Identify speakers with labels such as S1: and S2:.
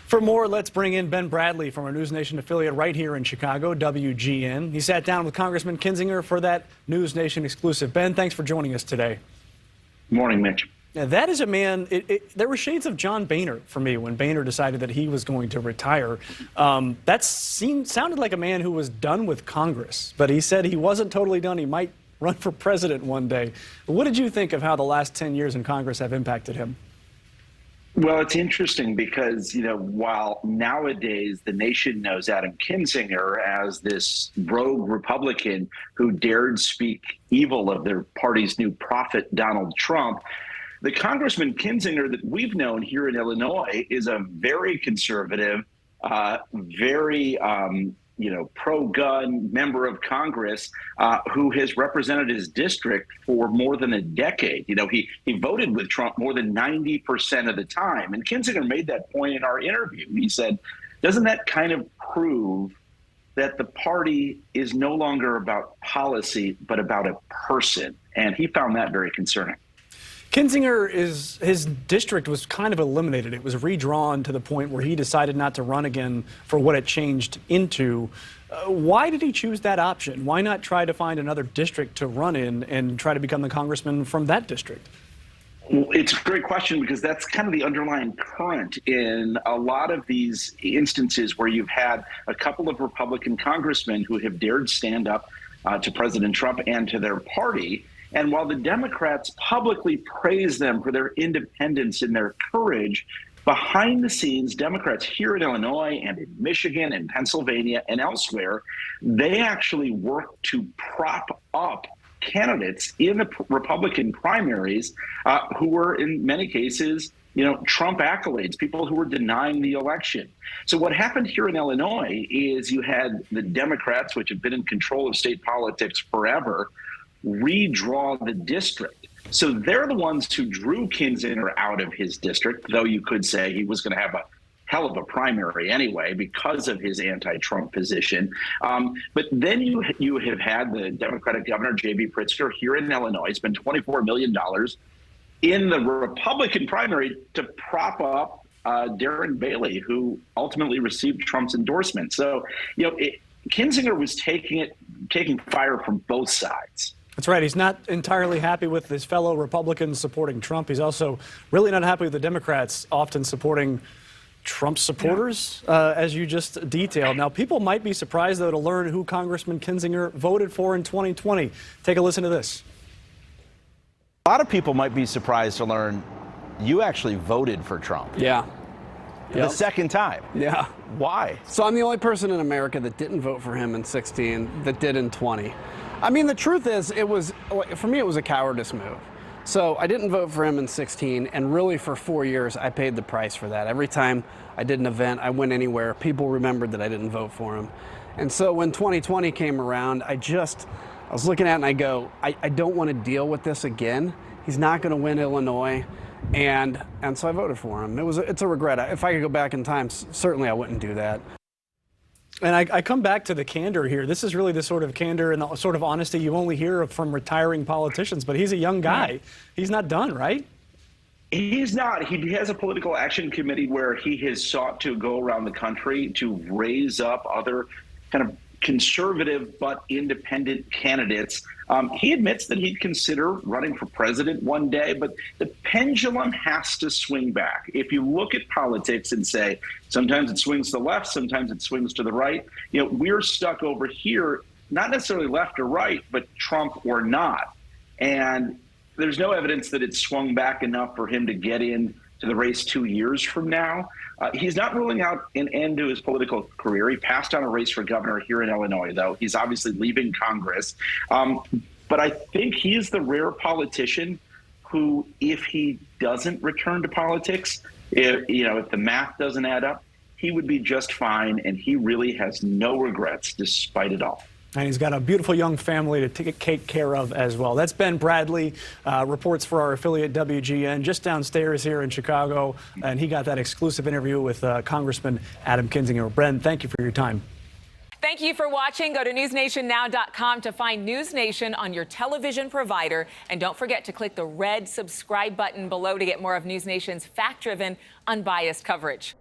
S1: For more, let's bring in Ben Bradley from our NewsNation affiliate right here in Chicago, WGN. He sat down with Congressman Kinzinger for that NewsNation exclusive. Ben, thanks for joining us today.
S2: Morning, Mitch.
S1: Now, that is a man, there were shades of John Boehner for me when Boehner decided that he was going to retire. That sounded like a man who was done with Congress, but he said he wasn't totally done. He might run for president one day. What did you think of how the last 10 years in Congress have impacted him?
S2: Well, it's interesting because, while nowadays the nation knows Adam Kinzinger as this rogue Republican who dared speak evil of their party's new prophet, Donald Trump, the Congressman Kinzinger that we've known here in Illinois is a very conservative, very pro-gun member of Congress who has represented his district for more than a decade. He voted with Trump more than 90% of the time. And Kinzinger made that point in our interview. He said, doesn't that kind of prove that the party is no longer about policy, but about a person? And he found that very concerning.
S1: Kinzinger, his district was kind of eliminated. It was redrawn to the point where he decided not to run again for what it changed into. Why did he choose that option? Why not try to find another district to run in and try to become the congressman from that district?
S2: Well, it's a great question because that's kind of the underlying current in a lot of these instances where you've had a couple of Republican congressmen who have dared stand up to President Trump and to their party. And while the Democrats publicly praise them for their independence and their courage, behind the scenes, Democrats here in Illinois and in Michigan and Pennsylvania and elsewhere, they actually work to prop up candidates in the Republican primaries who were, in many cases, Trump accolades, people who were denying the election. So what happened here in Illinois is you had the Democrats, which have been in control of state politics forever, redraw the district. So they're the ones who drew Kinzinger out of his district, though you could say he was going to have a hell of a primary anyway because of his anti-Trump position. But then you have had the Democratic Governor, J.B. Pritzker, here in Illinois, spend $24 million in the Republican primary to prop up Darren Bailey, who ultimately received Trump's endorsement. So, Kinzinger was taking fire from both sides.
S1: That's right. He's not entirely happy with his fellow Republicans supporting Trump. He's also really not happy with the Democrats often supporting Trump supporters, as you just detailed. Now, people might be surprised, though, to learn who Congressman Kinzinger voted for in 2020. Take a listen to this.
S3: A lot of people might be surprised to learn you actually voted for Trump.
S4: Yeah.
S3: The second time.
S4: Yeah.
S3: Why?
S4: So I'm the only person in America that didn't vote for him in 16 that did in 20. I mean, the truth is, for me, it was a cowardice move. So I didn't vote for him in 16, and really for 4 years, I paid the price for that. Every time I did an event, I went anywhere, people remembered that I didn't vote for him. And so when 2020 came around, I was looking at it and I go, I don't want to deal with this again. He's not going to win Illinois. And so I voted for him. It's a regret. If I could go back in time, certainly I wouldn't do that.
S1: And I come back to the candor here. This is really the sort of candor and the sort of honesty you only hear from retiring politicians. But he's a young guy. He's not done, right?
S2: He's not. He has a political action committee where he has sought to go around the country to raise up other kind of conservative but independent candidates. He admits that he'd consider running for president one day, but the pendulum has to swing back. If you look at politics and say, sometimes it swings to the left, sometimes it swings to the right, we're stuck over here, not necessarily left or right, but Trump or not. And there's no evidence that it's swung back enough for him to get in to the race 2 years from now. He's not ruling out an end to his political career. He passed on a race for governor here in Illinois, though. He's obviously leaving Congress. But I think he's the rare politician who, if he doesn't return to politics, if the math doesn't add up, he would be just fine. And he really has no regrets despite it all.
S1: And he's got a beautiful young family to take care of as well. That's Ben Bradley, reports for our affiliate WGN, just downstairs here in Chicago. And he got that exclusive interview with Congressman Adam Kinzinger. Ben, thank you for your time.
S5: Thank you for watching. Go to newsnationnow.com to find NewsNation on your television provider. And don't forget to click the red subscribe button below to get more of NewsNation's fact-driven, unbiased coverage.